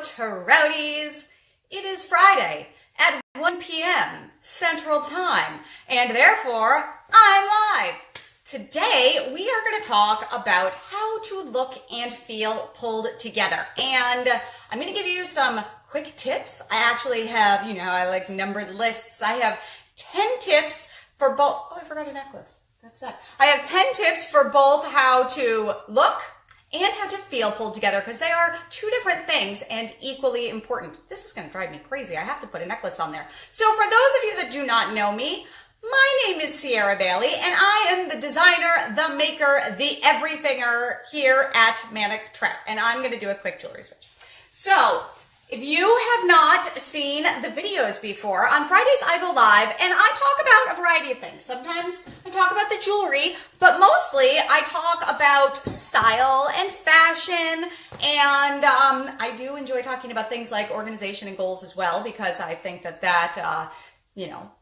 Trouties! It is Friday at 1 p.m. Central Time, and therefore, I'm live. Today, we are going to talk about how to look and feel pulled together, and I'm going to give you some quick tips. I actually have, I like numbered lists. I have 10 tips for both. Oh, I forgot a necklace. That's that. I have 10 tips for both how to look and how to feel pulled together, because they are two different things and equally important. This is going to drive me crazy. I have to put a necklace on there. So for those of you that do not know me, my name is Sierra Bailey, and I am the designer, the maker, the everythinger here at Manic, Trout. And I'm going to do a quick jewelry switch. So if you have not seen the videos before, on Fridays I go live and I talk about a variety of things. Sometimes I talk about the jewelry, but mostly I talk about style and fashion, and I do enjoy talking about things like organization and goals as well, because I think that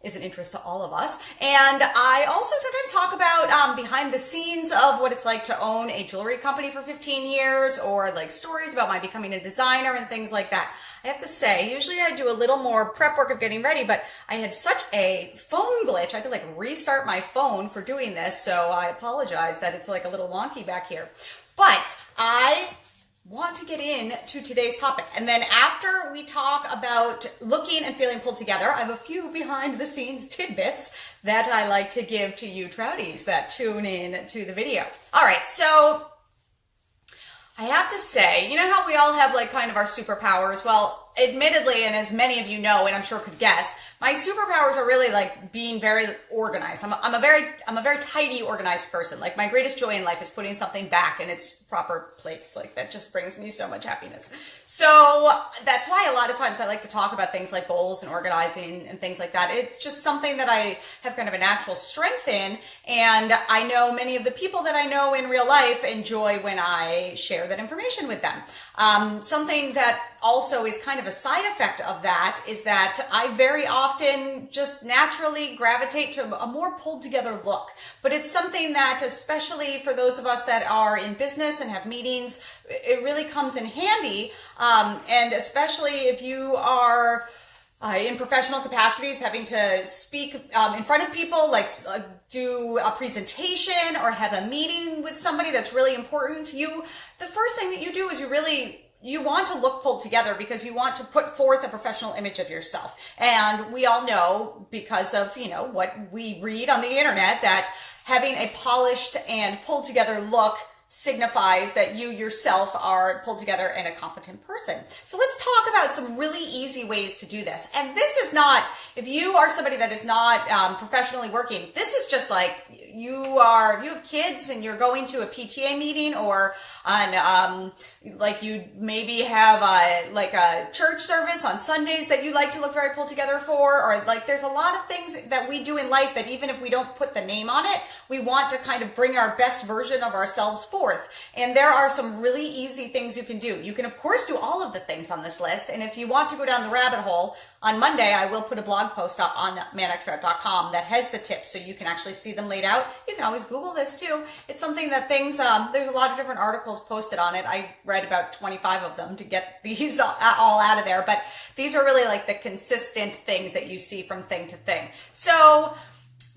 is an interest to all of us. And I also sometimes talk about behind the scenes of what it's like to own a jewelry company for 15 years, or like stories about my becoming a designer and things like that. I have to say, usually I do a little more prep work of getting ready, but I had such a phone glitch. I had to restart my phone for doing this, so I apologize that it's a little wonky back here. But I want to get into today's topic. And then after we talk about looking and feeling pulled together, I have a few behind the scenes tidbits that I like to give to you Trouties that tune in to the video. All right, so I have to say, how we all have kind of our superpowers? Well, admittedly, and as many of you know, and I'm sure could guess, my superpowers are really being very organized. I'm a very tidy, organized person. My greatest joy in life is putting something back in its proper place. That just brings me so much happiness. So that's why a lot of times I like to talk about things like goals and organizing and things like that. It's just something that I have kind of a natural strength in, and I know many of the people that I know in real life enjoy when I share that information with them. Something that also is kind of a side effect of that is that I very often just naturally gravitate to a more pulled together look. But it's something that, especially for those of us that are in business and have meetings, it really comes in handy. And especially if you are in professional capacities, having to speak in front of people, do a presentation or have a meeting with somebody that's really important to you, the first thing that you do is you want to look pulled together, because you want to put forth a professional image of yourself. And we all know, because of, what we read on the internet, that having a polished and pulled together look signifies that you yourself are pulled together and a competent person. So let's talk about some really easy ways to do this. And this is not, if you are somebody that is not professionally working, this is just if you have kids and you're going to a PTA meeting, or on you maybe have a church service on Sundays that you like to look very pulled together for, or there's a lot of things that we do in life that even if we don't put the name on it, we want to kind of bring our best version of ourselves forth. And there are some really easy things you can do. You can of course do all of the things on this list, and if you want to go down the rabbit hole, on Monday I will put a blog post up on manictrout.com that has the tips, so you can actually see them laid out. You can always Google this too. It's something that there's a lot of different articles posted on it. I read about 25 of them to get these all out of there, but these are really the consistent things that you see from thing to thing. So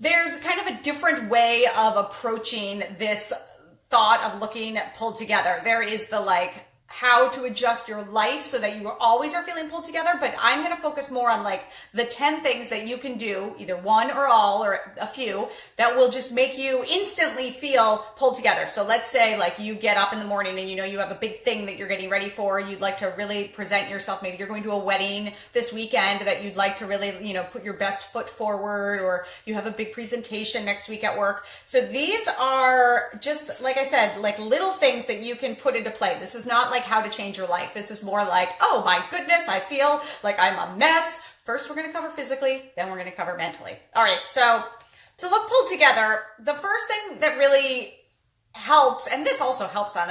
there's kind of a different way of approaching this thought of looking pulled together. There is the how to adjust your life so that you always are feeling pulled together, but I'm going to focus more on the 10 things that you can do, either one or all or a few, that will just make you instantly feel pulled together. So let's say you get up in the morning and you have a big thing that you're getting ready for, you'd like to really present yourself. Maybe you're going to a wedding this weekend that you'd like to really put your best foot forward, or you have a big presentation next week at work. So these are just, like I said, little things that you can put into play. This is not how to change your life. This is more oh my goodness, I feel like I'm a mess. First we're going to cover physically, then we're going to cover mentally. All right, so to look pulled together, the first thing that really helps, and this also helps on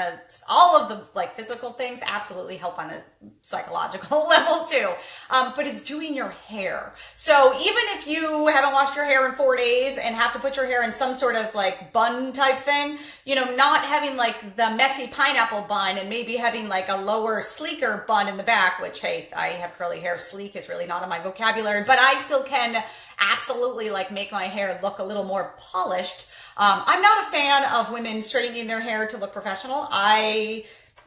all of the like physical things absolutely help on a psychological level too, but it's doing your hair. So even if you haven't washed your hair in 4 days and have to put your hair in some sort of like bun type thing, not having like the messy pineapple bun and maybe having like a lower, sleeker bun in the back, which, hey, I have curly hair. Sleek is really not in my vocabulary, but I still can absolutely like make my hair look a little more polished. I'm not a fan of women straightening their hair to look professional.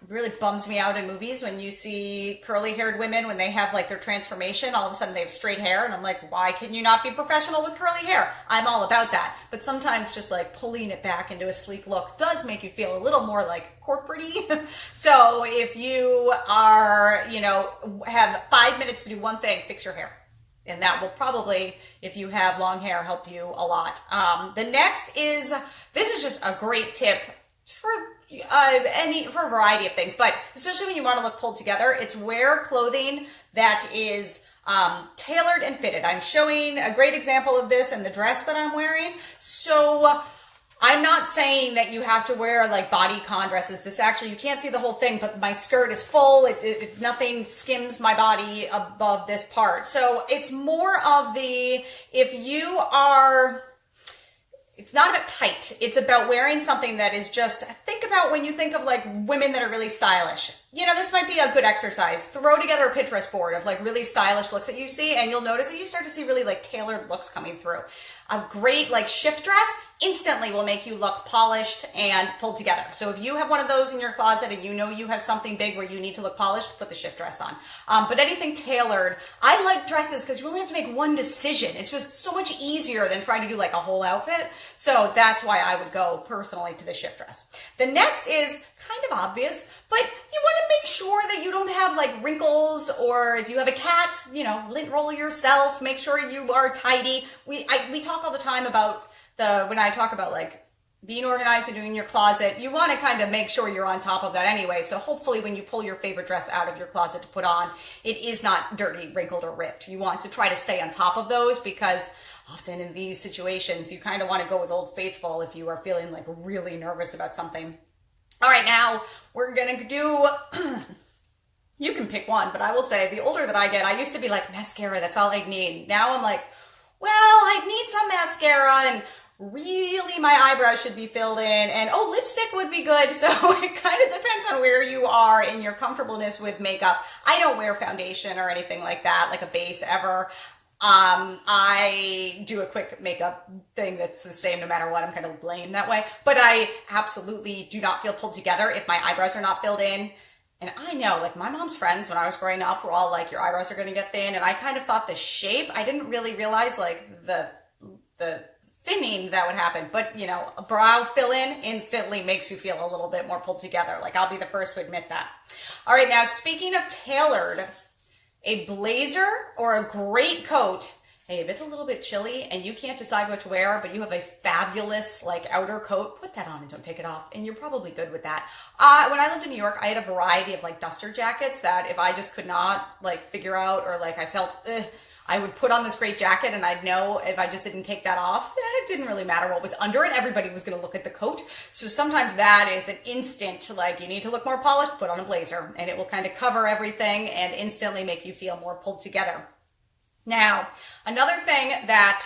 Really bums me out in movies when you see curly haired women when they have like their transformation, all of a sudden they have straight hair, and I'm like, why can you not be professional with curly hair? I'm all about that. But sometimes just like pulling it back into a sleek look does make you feel a little more like corporate-y. So if you are, have 5 minutes to do one thing, fix your hair. And that will probably, if you have long hair, help you a lot. The next is, this is just a great tip for a variety of things, but especially when you want to look pulled together, it's wear clothing that is tailored and fitted. I'm showing a great example of this in the dress that I'm wearing. So I'm not saying that you have to wear like bodycon dresses. This actually, you can't see the whole thing, but my skirt is full. Nothing skims my body above this part. So it's more of it's not about tight. It's about wearing something that is just, think about when you think of like women that are really stylish. This might be a good exercise. Throw together a Pinterest board of like really stylish looks that you see, and you'll notice that you start to see really like tailored looks coming through. A great like shift dress instantly will make you look polished and pulled together. So if you have one of those in your closet and you have something big where you need to look polished, put the shift dress on. But anything tailored, I like dresses because you only have to make one decision. It's just so much easier than trying to do like a whole outfit. So that's why I would go personally to the shift dress. The next is kind of obvious, but you want to make sure that you don't have like wrinkles, or if you have a cat, lint roll yourself, make sure you are tidy. We talk all the time about when I talk about like being organized and doing your closet, you want to kind of make sure you're on top of that anyway. So hopefully when you pull your favorite dress out of your closet to put on, it is not dirty, wrinkled, or ripped. You want to try to stay on top of those, because often in these situations, you kind of want to go with Old Faithful if you are feeling like really nervous about something. All right, now we're going to do, you can pick one, but I will say the older that I get, I used to be like, mascara, that's all I need. Now I'm like, well, I need some mascara, and really my eyebrows should be filled in, and lipstick would be good. So it kind of depends on where you are in your comfortableness with makeup. I don't wear foundation or anything like that, like a base ever. I do a quick makeup thing that's the same no matter what. I'm kind of lame that way, but I absolutely do not feel pulled together if my eyebrows are not filled in. And I know, like, my mom's friends when I was growing up were all like, your eyebrows are going to get thin. And I kind of thought the shape, I didn't really realize like the thinning that would happen. But, a brow fill in instantly makes you feel a little bit more pulled together. Like, I'll be the first to admit that. All right, now speaking of tailored, a blazer or a great coat. Hey, if it's a little bit chilly and you can't decide what to wear, but you have a fabulous like outer coat, put that on and don't take it off, and you're probably good with that. When I lived in New York, I had a variety of like duster jackets that if I just could not like figure out, or like I felt, I would put on this great jacket and I'd know if I just didn't take that off, it didn't really matter what was under it. Everybody was going to look at the coat. So sometimes that is an instant, like you need to look more polished, put on a blazer, and it will kind of cover everything and instantly make you feel more pulled together. Now, another thing that,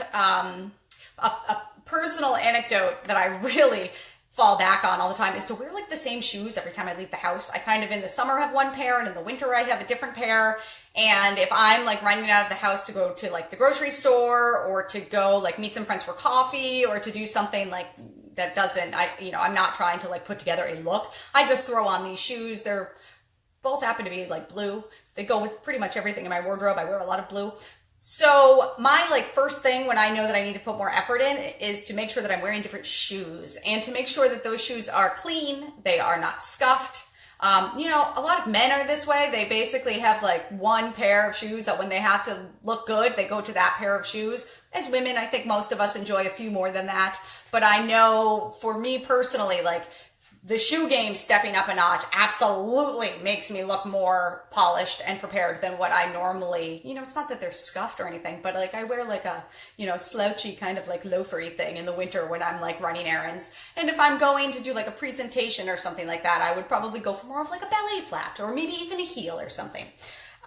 a personal anecdote that I really fall back on all the time is to wear like the same shoes every time I leave the house. I kind of in the summer have one pair, and in the winter I have a different pair. And if I'm like running out of the house to go to like the grocery store, or to go like meet some friends for coffee, or to do something like that I'm not trying to like put together a look, I just throw on these shoes. They're both happen to be like blue. They go with pretty much everything in my wardrobe. I wear a lot of blue. So my like first thing when I know that I need to put more effort in is to make sure that I'm wearing different shoes, and to make sure that those shoes are clean. They are not scuffed. A lot of men are this way. They basically have like one pair of shoes that when they have to look good, they go to that pair of shoes. As women, I think most of us enjoy a few more than that. But I know for me personally, like The shoe game stepping up a notch absolutely makes me look more polished and prepared than what I normally, it's not that they're scuffed or anything, but like I wear like a, slouchy kind of like loafery thing in the winter when I'm like running errands. And if I'm going to do like a presentation or something like that, I would probably go for more of like a ballet flat or maybe even a heel or something.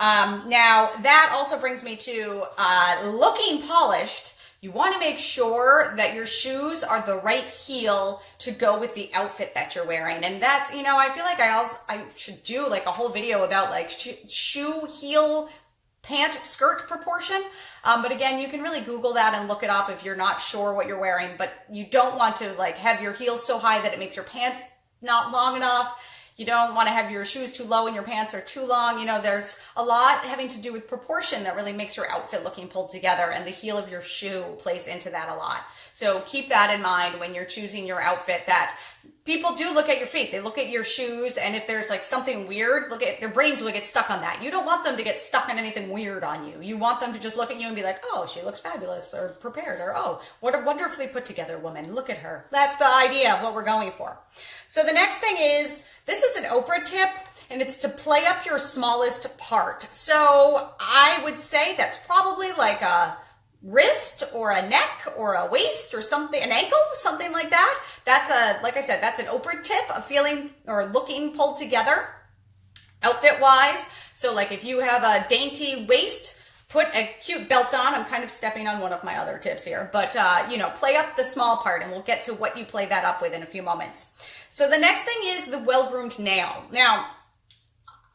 Now that also brings me to looking polished. You want to make sure that your shoes are the right heel to go with the outfit that you're wearing. And that's, I feel like I should do like a whole video about like shoe, heel, pant, skirt proportion. But again, you can really Google that and look it up if you're not sure what you're wearing, but you don't want to like have your heels so high that it makes your pants not long enough. You don't want to have your shoes too low and your pants are too long. There's a lot having to do with proportion that really makes your outfit looking pulled together, and the heel of your shoe plays into that a lot. So keep that in mind when you're choosing your outfit, that people do look at your feet. They look at your shoes, and if there's like something weird, their brains will get stuck on that. You don't want them to get stuck on anything weird on you. You want them to just look at you and be like, oh, she looks fabulous or prepared, or oh, what a wonderfully put together woman. Look at her. That's the idea of what we're going for. So the next thing is, this is an Oprah tip, and it's to play up your smallest part. So I would say that's probably like a wrist or a neck or a waist or something, an ankle, something like that. That's like I said, that's an Oprah tip of feeling or looking pulled together outfit wise. So like if you have a dainty waist, put a cute belt on. I'm kind of stepping on one of my other tips here, but play up the small part, and we'll get to what you play that up with in a few moments. So the next thing is the well-groomed nail. Now,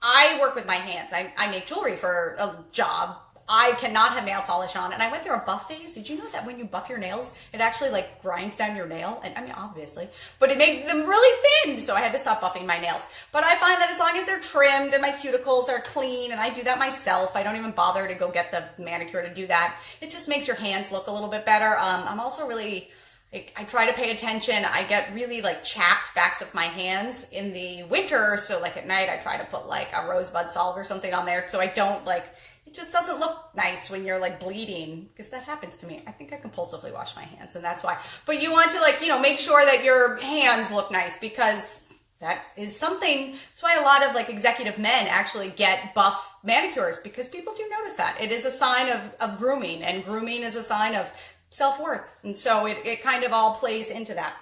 I work with my hands. I make jewelry for a job. I cannot have nail polish on, and I went through a buff phase. Did you know that when you buff your nails, it actually like grinds down your nail? And I mean, obviously, but it made them really thin, so I had to stop buffing my nails. But I find that as long as they're trimmed and my cuticles are clean, and I do that myself, I don't even bother to go get the manicure to do that. It just makes your hands look a little bit better. I'm also really, I try to pay attention. I get really like chapped backs of my hands in the winter, so like at night I try to put like a rosebud salve or something on there so I don't like, it just doesn't look nice when you're like bleeding, because that happens to me. I think I compulsively wash my hands, and that's why. But you want to like, make sure that your hands look nice, because that is something, that's why a lot of like executive men actually get buff manicures, because people do notice that. It is a sign of grooming, and grooming is a sign of self-worth. And so it kind of all plays into that.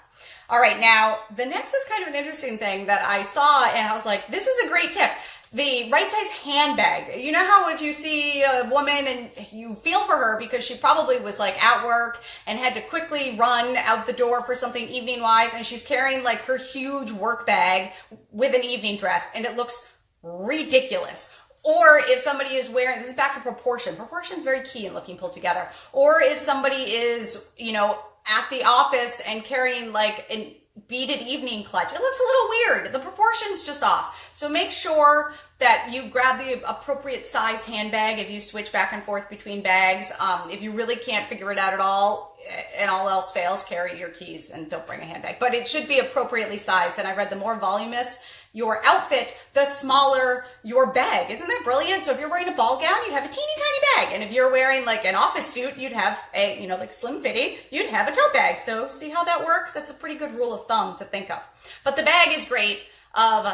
All right, now the next is kind of an interesting thing that I saw, and I was like, this is a great tip. The right size handbag. You know how if you see a woman and you feel for her because she probably was like at work and had to quickly run out the door for something evening wise, and she's carrying like her huge work bag with an evening dress, and it looks ridiculous. Or if somebody is wearing, this is back to proportion. Proportion is very key in looking pulled together. Or if somebody is, at the office and carrying like an beaded evening clutch, it looks a little weird. The proportion's just off. So make sure that you grab the appropriate sized handbag if you switch back and forth between bags. If you really can't figure it out at all and all else fails, carry your keys and don't bring a handbag. But it should be appropriately sized. And I read the more voluminous your outfit, the smaller your bag. Isn't that brilliant? So if you're wearing a ball gown, you'd have a teeny tiny bag. And if you're wearing like an office suit, you'd have a, like slim fitting, you'd have a tote bag. So see how that works? That's a pretty good rule of thumb to think of. But the bag is great of,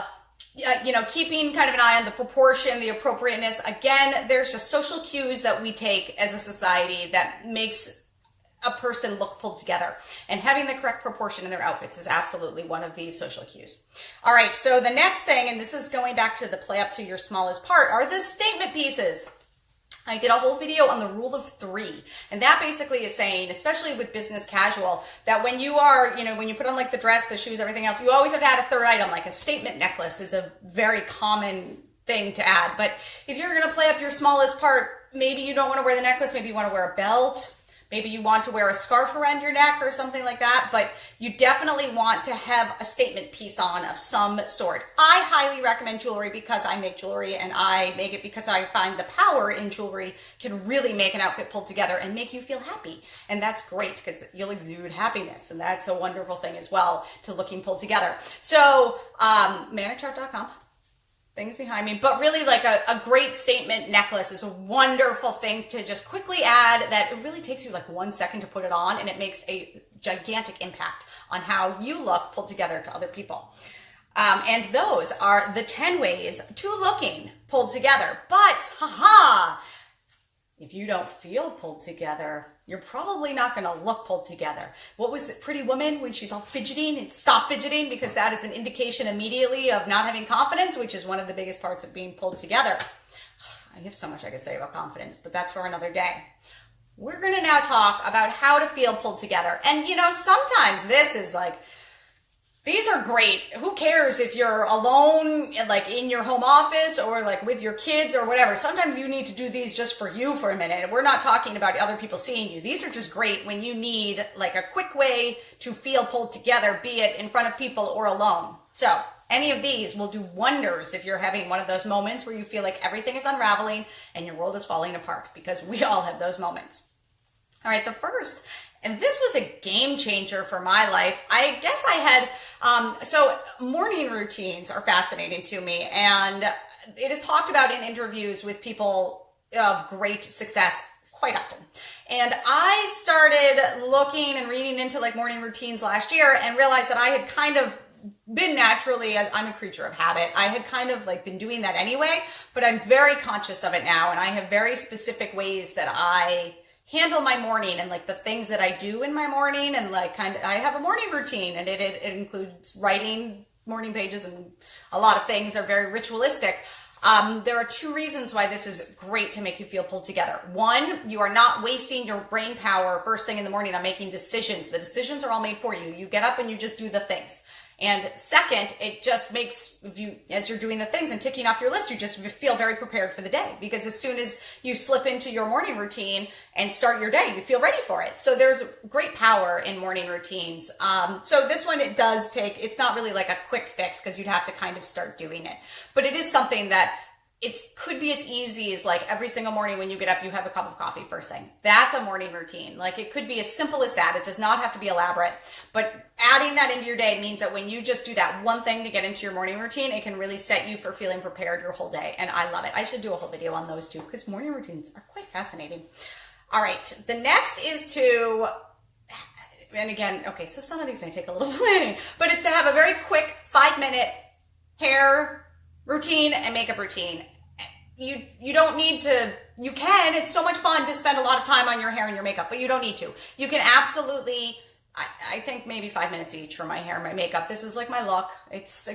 keeping kind of an eye on the proportion, the appropriateness. Again, there's just social cues that we take as a society that makes a person look pulled together, and having the correct proportion in their outfits is absolutely one of these social cues. All right, so the next thing, and this is going back to the play up to your smallest part, are the statement pieces. I did a whole video on the rule of 3, and that basically is saying, especially with business casual, that when you are, when you put on like the dress, the shoes, everything else, you always have to add a third item. Like a statement necklace is a very common thing to add. But if you're going to play up your smallest part, maybe you don't want to wear the necklace, maybe you want to wear a belt. Maybe you want to wear a scarf around your neck or something like that, but you definitely want to have a statement piece on of some sort. I highly recommend jewelry because I make jewelry, and I make it because I find the power in jewelry can really make an outfit pulled together and make you feel happy. And that's great because you'll exude happiness, and that's a wonderful thing as well to looking pulled together. So, manictrout.com. things behind me, but really like a great statement necklace is a wonderful thing to just quickly add that it really takes you like 1 second to put it on, and it makes a gigantic impact on how you look pulled together to other people. And those are the 10 ways to looking pulled together. But, if you don't feel pulled together, you're probably not going to look pulled together. What was it, Pretty Woman, when she's all fidgeting? And stop fidgeting, because that is an indication immediately of not having confidence, which is one of the biggest parts of being pulled together. I have so much I could say about confidence, but that's for another day. We're going to now talk about how to feel pulled together. And, sometimes this is like, these are great. Who cares if you're alone, like in your home office or like with your kids or whatever. Sometimes you need to do these just for you for a minute. We're not talking about other people seeing you. These are just great when you need like a quick way to feel pulled together, be it in front of people or alone. So any of these will do wonders if you're having one of those moments where you feel like everything is unraveling and your world is falling apart, because we all have those moments. All right, the first, and this was a game changer for my life. I guess I had, so morning routines are fascinating to me, and it is talked about in interviews with people of great success quite often. And I started looking and reading into like morning routines last year and realized that I had kind of been naturally, as I'm a creature of habit, I had kind of like been doing that anyway, but I'm very conscious of it now, and I have very specific ways that I handle my morning and like the things that I do in my morning, and like I have a morning routine, and it includes writing morning pages, and a lot of things are very ritualistic. There are 2 reasons why this is great to make you feel pulled together. 1, you are not wasting your brain power first thing in the morning on making decisions. The decisions are all made for you. You get up and you just do the things. And second, it just makes you, as you're doing the things and ticking off your list, you just feel very prepared for the day, because as soon as you slip into your morning routine and start your day, you feel ready for it. So there's great power in morning routines. So this one, it does take, it's not really like a quick fix, because you'd have to kind of start doing it, but it is something that it could be as easy as like every single morning when you get up, you have a cup of coffee first thing. That's a morning routine. Like it could be as simple as that. It does not have to be elaborate, but adding that into your day means that when you just do that one thing to get into your morning routine, it can really set you for feeling prepared your whole day. And I love it. I should do a whole video on those too, because morning routines are quite fascinating. All right. The next is to, and again, okay, so some of these may take a little planning, but it's to have a very quick 5-minute hair routine and makeup routine. You don't need to, you can, it's so much fun to spend a lot of time on your hair and your makeup, but you don't need to. You can absolutely, I think maybe 5 minutes each for my hair and my makeup. This is like my look. It's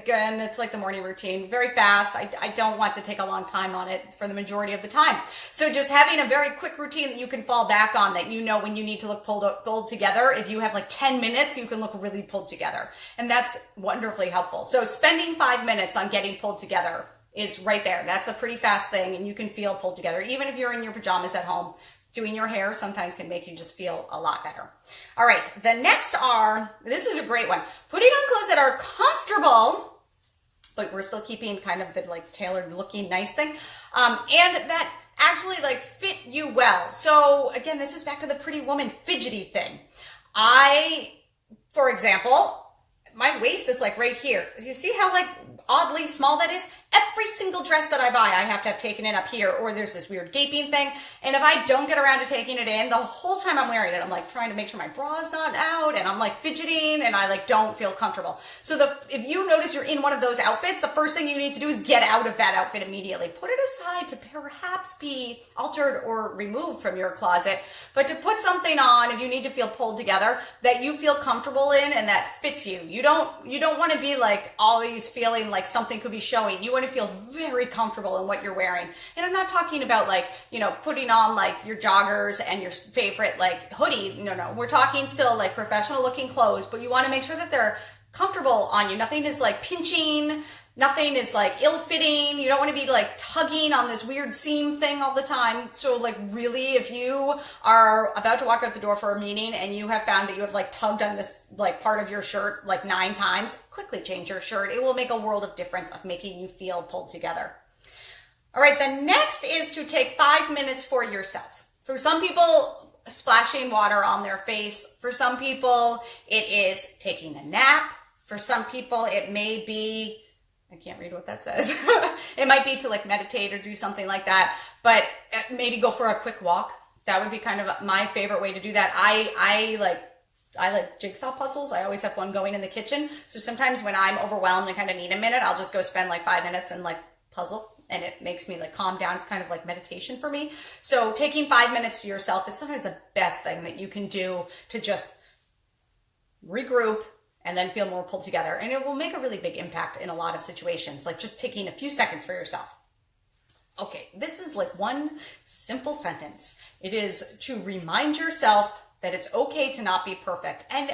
like the morning routine, very fast. I don't want to take a long time on it for the majority of the time. So just having a very quick routine that you can fall back on, that you know when you need to look pulled together. If you have like 10 minutes, you can look really pulled together. And that's wonderfully helpful. So spending 5 minutes on getting pulled together is right there. That's a pretty fast thing, and you can feel pulled together. Even if you're in your pajamas at home, doing your hair sometimes can make you just feel a lot better. All right, the next are, this is a great one, putting on clothes that are comfortable, but we're still keeping kind of the like tailored looking nice thing, and that actually like fit you well. So again, this is back to the Pretty Woman fidgety thing. For example, my waist is like right here. You see how like oddly small that is? Every single dress that I buy, I have to have taken it up here, or there's this weird gaping thing. And if I don't get around to taking it in, the whole time I'm wearing it, I'm like trying to make sure my bra is not out, and I'm like fidgeting, and I like don't feel comfortable. So if you notice you're in one of those outfits, the first thing you need to do is get out of that outfit immediately. Put it aside to perhaps be altered or removed from your closet, but to put something on if you need to feel pulled together that you feel comfortable in and that fits you. You don't want to be like always feeling like something could be showing. You want to feel very comfortable in what you're wearing. And I'm not talking about like, putting on like your joggers and your favorite like hoodie. No. We're talking still like professional looking clothes, but you want to make sure that they're comfortable on you. Nothing is like pinching. Nothing is like ill-fitting. You don't want to be like tugging on this weird seam thing all the time. So like really, if you are about to walk out the door for a meeting and you have found that you have like tugged on this like part of your shirt like 9 times, quickly change your shirt. It will make a world of difference of making you feel pulled together. All right, the next is to take 5 minutes for yourself. For some people, splashing water on their face. For some people, it is taking a nap. For some people, it may be I can't read what that says. It might be to like meditate or do something like that, but maybe go for a quick walk. That would be kind of my favorite way to do that. I like jigsaw puzzles. I always have one going in the kitchen. So sometimes when I'm overwhelmed and kind of need a minute, I'll just go spend like 5 minutes and like puzzle, and it makes me like calm down. It's kind of like meditation for me. So taking 5 minutes to yourself is sometimes the best thing that you can do to just regroup and then feel more pulled together. And it will make a really big impact in a lot of situations, like just taking a few seconds for yourself. Okay, this is like one simple sentence. It is to remind yourself that it's okay to not be perfect. And,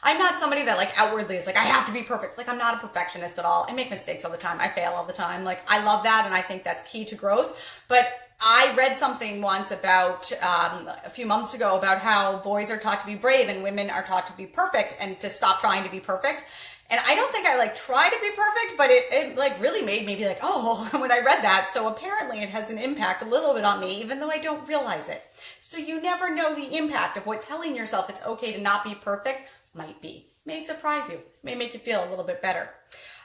I'm not somebody that like outwardly is like, I have to be perfect. Like, I'm not a perfectionist at all. I make mistakes all the time. I fail all the time. Like, I love that. And I think that's key to growth. But I read something once about, a few months ago, about how boys are taught to be brave and women are taught to be perfect and to stop trying to be perfect. And I don't think I like try to be perfect, but it like really made me be like, oh, when I read that. So apparently it has an impact a little bit on me, even though I don't realize it. So you never know the impact of what telling yourself it's okay to not be perfect might be. May surprise you, may make you feel a little bit better.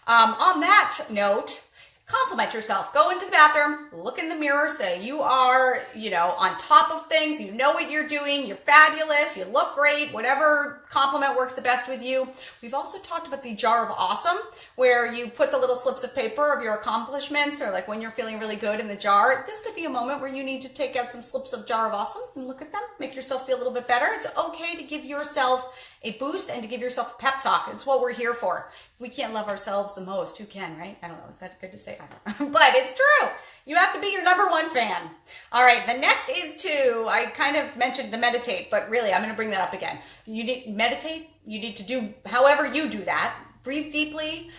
On that note, compliment yourself. Go into the bathroom, look in the mirror, say you are, on top of things. You know what you're doing. You're fabulous. You look great. Whatever compliment works the best with you. We've also talked about the jar of awesome, where you put the little slips of paper of your accomplishments, or like when you're feeling really good in the jar. This could be a moment where you need to take out some slips of jar of awesome and look at them. Make yourself feel a little bit better. It's okay to give yourself a boost and to give yourself a pep talk. It's what we're here for. If we can't love ourselves the most, who can, right? I don't know. Is that good to say? I don't know. But it's true. You have to be your number one fan. All right. The next is I kind of mentioned the meditate, but really I'm going to bring that up again. You need meditate. You need to do however you do that. Breathe deeply.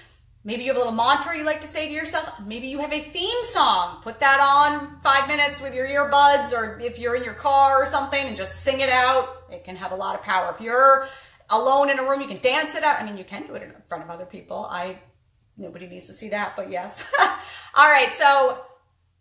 Maybe you have a little mantra you like to say to yourself. Maybe you have a theme song. Put that on 5 minutes with your earbuds, or if you're in your car or something, and just sing it out. It can have a lot of power. If you're alone in a room, you can dance it out. I mean, you can do it in front of other people. Nobody needs to see that, but yes. All right, so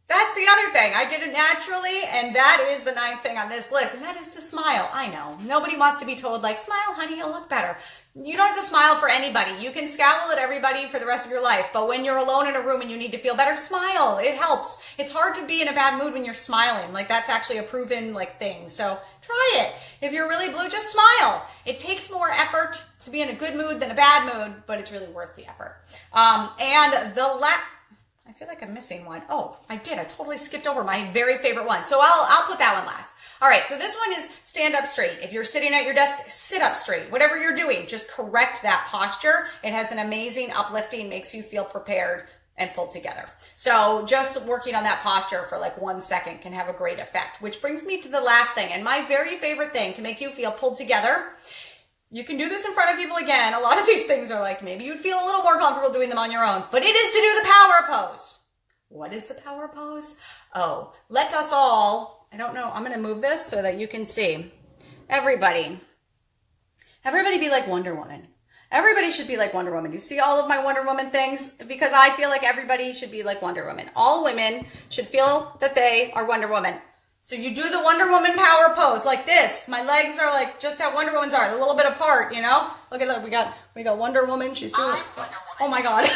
that's the other thing. I did it naturally, and that is the 9th thing on this list, and that is to smile. I know. Nobody wants to be told, like, smile, honey, you'll look better. You don't have to smile for anybody. You can scowl at everybody for the rest of your life, but when you're alone in a room and you need to feel better, smile. It helps. It's hard to be in a bad mood when you're smiling. Like, that's actually a proven, thing. So try it. If you're really blue, just smile. It takes more effort to be in a good mood than a bad mood, but it's really worth the effort. I feel like I'm missing one. Oh, I did. I totally skipped over my very favorite one. So I'll put that one last. All right. So this one is stand up straight. If you're sitting at your desk, sit up straight. Whatever you're doing, just correct that posture. It has an amazing uplifting, makes you feel prepared and pulled together. So just working on that posture for 1 second can have a great effect, which brings me to the last thing. And my very favorite thing to make you feel pulled together. You can do this in front of people again. A lot of these things are maybe you'd feel a little more comfortable doing them on your own, but it is to do the power pose. What is the power pose? Oh, let us all, I don't know, I'm going to move this so that you can see. Everybody be like Wonder Woman. Everybody should be like Wonder Woman. You see all of my Wonder Woman things? Because I feel like everybody should be like Wonder Woman. All women should feel that they are Wonder Woman. So you do the Wonder Woman power pose like this. My legs are just how Wonder Woman's are, a little bit apart, Look at that. We got Wonder Woman. She's doing it. Oh my God.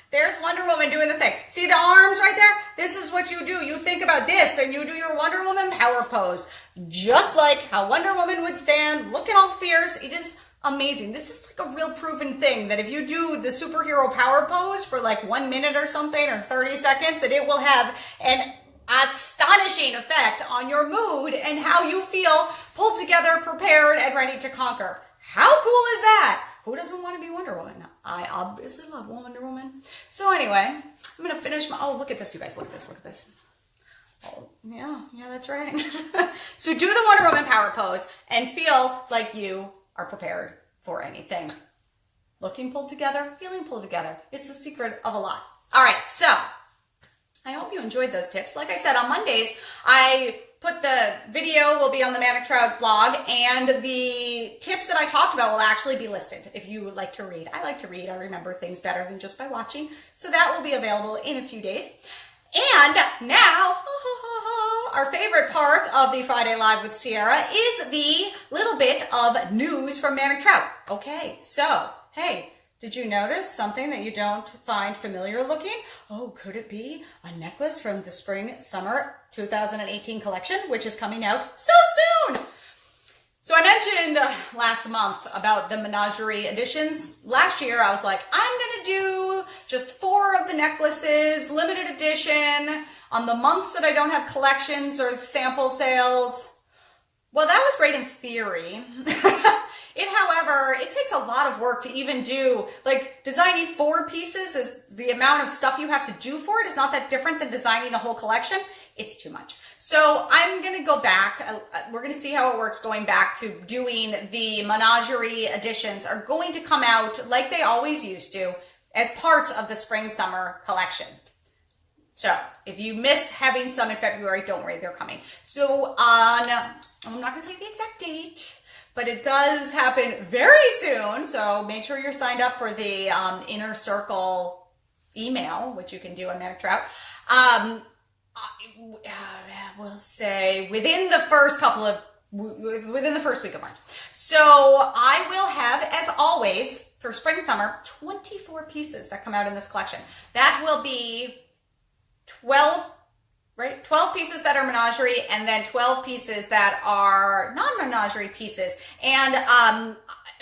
There's Wonder Woman doing the thing. See the arms right there? This is what you do. You think about this and you do your Wonder Woman power pose. Just like how Wonder Woman would stand, looking all fierce. It is amazing. This is a real proven thing that if you do the superhero power pose for 1 minute or something, or 30 seconds, that it will have an astonishing effect on your mood and how you feel pulled together, prepared, and ready to conquer. How cool is that? Who doesn't want to be Wonder Woman? I obviously love Wonder Woman. So anyway, I'm going to finish oh, look at this, you guys. Look at this. Oh, yeah, that's right. So do the Wonder Woman power pose and feel like you are prepared for anything. Looking pulled together, feeling pulled together. It's the secret of a lot. All right, so I hope you enjoyed those tips. Like I said, on Mondays, I put the video will be on the Manic Trout blog, and the tips that I talked about will actually be listed if you would like to read. I like to read. I remember things better than just by watching. So that will be available in a few days. And now, our favorite part of the Friday Live with Sierra is the little bit of news from Manic Trout. Okay, so, hey, Did you notice something that you don't find familiar looking? Oh, could it be a necklace from the Spring/Summer 2018 collection, which is coming out so soon? So I mentioned last month about the menagerie editions. Last year I was like, I'm gonna do just 4 of the necklaces, limited edition, on the months that I don't have collections or sample sales. Well, that was great in theory. However, it takes a lot of work to even do, like designing 4 pieces is the amount of stuff you have to do for it is not that different than designing a whole collection. It's too much. So I'm going to go back. We're going to see how it works going back to doing the menagerie editions are going to come out like they always used to as parts of the Spring/Summer collection. So if you missed having some in February, don't worry, they're coming. So I'm not going to tell you the exact date, but it does happen very soon. So make sure you're signed up for the Inner Circle email, which you can do on Manic Trout. We'll say within the first week of March. So I will have, as always, for Spring/Summer, 24 pieces that come out in this collection. That will be 12 pieces that are menagerie, and then 12 pieces that are non-menagerie pieces. And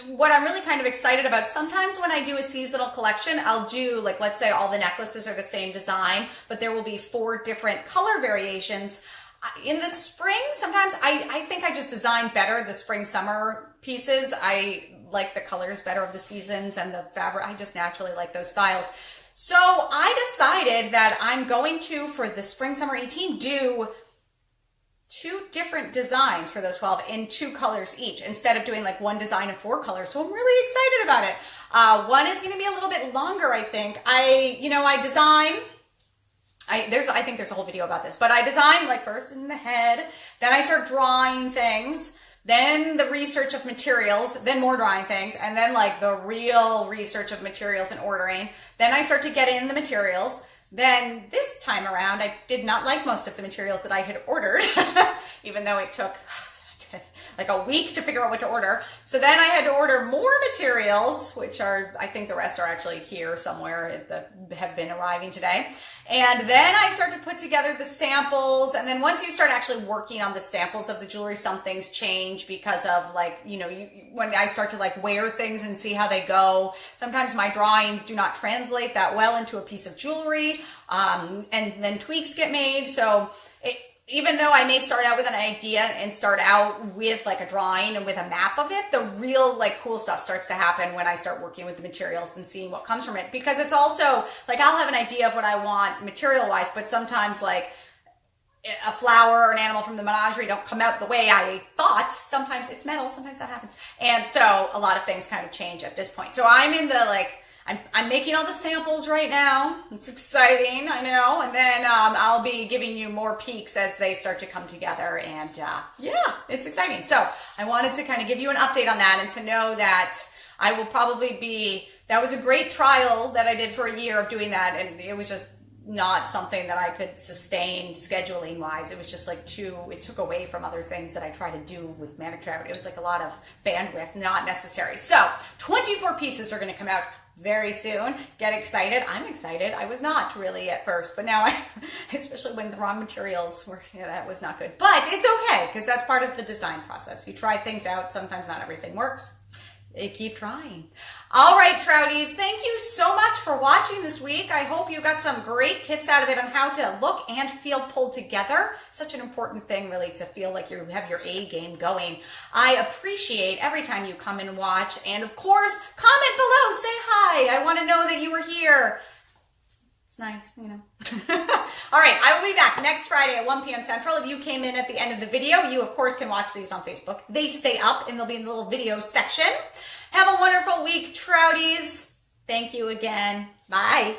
what I'm really kind of excited about, sometimes when I do a seasonal collection, I'll do, like, let's say all the necklaces are the same design, but there will be 4 different color variations. In the spring, sometimes I think I just design better the Spring/Summer pieces. I like the colors better of the seasons and the fabric. I just naturally like those styles. So I decided that I'm going to, for the Spring/Summer 18, do 2 different designs for those 12 in 2 colors each, instead of doing like 1 design in 4 colors. So I'm really excited about it. One is going to be a little bit longer, I think. I think there's a whole video about this, but I design like first in the head, then I start drawing things, then the research of materials, then more drawing things, and then like the real research of materials and ordering. Then I start to get in the materials. Then this time around, I did not like most of the materials that I had ordered, even though it took like a week to figure out what to order. So then I had to order more materials, which are, I think the rest are actually here somewhere that have been arriving today. And then I start to put together the samples. And then once you start actually working on the samples of the jewelry, some things change because of like, when I start to like wear things and see how they go, sometimes my drawings do not translate that well into a piece of jewelry. And then tweaks get made. So even though I may start out with an idea and start out with like a drawing and with a map of it, the real like cool stuff starts to happen when I start working with the materials and seeing what comes from it. Because it's also like, I'll have an idea of what I want material wise, but sometimes like a flower or an animal from the menagerie don't come out the way I thought. Sometimes it's metal, sometimes that happens. And so a lot of things kind of change at this point. So I'm in the like, I'm making all the samples right now. It's exciting, I know. And then I'll be giving you more peeks as they start to come together. And yeah, it's exciting. So I wanted to kind of give you an update on that and to know that I will probably be, that was a great trial that I did for a year of doing that. And it was just not something that I could sustain scheduling wise. It was just like it took away from other things that I try to do with Manic Trout. It was like a lot of bandwidth, not necessary. So 24 pieces are going to come out very soon. Get excited. I'm excited. I was not really at first, but now especially when the wrong materials were, that was not good. But it's okay, because that's part of the design process. You try things out. Sometimes not everything works. Keep trying. All right, Trouties, thank you so much for watching this week. I hope you got some great tips out of it on how to look and feel pulled together. Such an important thing, really, to feel like you have your A game going. I appreciate every time you come and watch. And of course, comment below, say hi. I want to know that you were here. It's nice, All right, I will be back next Friday at 1 p.m. Central. If you came in at the end of the video, you, of course, can watch these on Facebook. They stay up, and they'll be in the little video section. Have a wonderful week, Trouties. Thank you again. Bye.